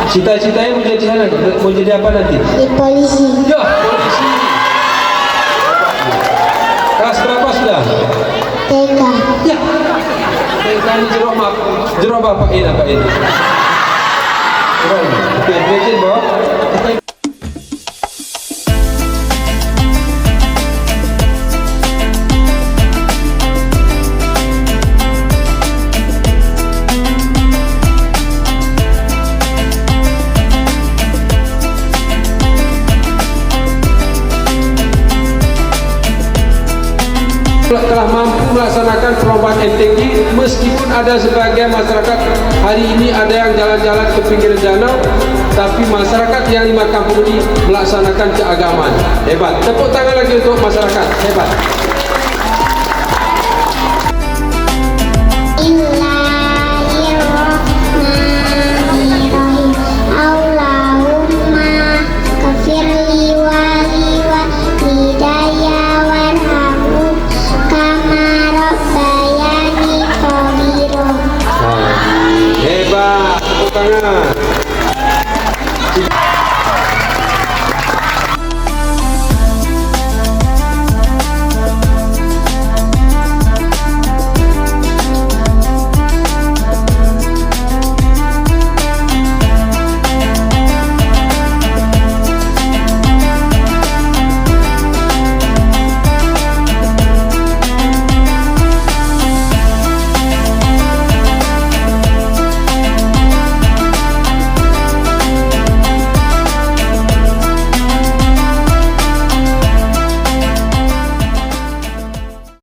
Cita-citanya mau jadi mana? Mau jadi apa nanti? Di polisi. Ya, polisi. Kelas berapa sudah? TK. Ya. Kali jeruk bapak ini apa ini? Oke, begini bawa. Telah mampu melaksanakan perlombaan MTQ, meskipun ada sebagian masyarakat hari ini ada yang jalan-jalan ke pinggir danau, tapi masyarakat yang 5 kampung ini melaksanakan keagamaan. Hebat. Tepuk tangan lagi untuk masyarakat. Hebat. Hebat. Tepuk tangan.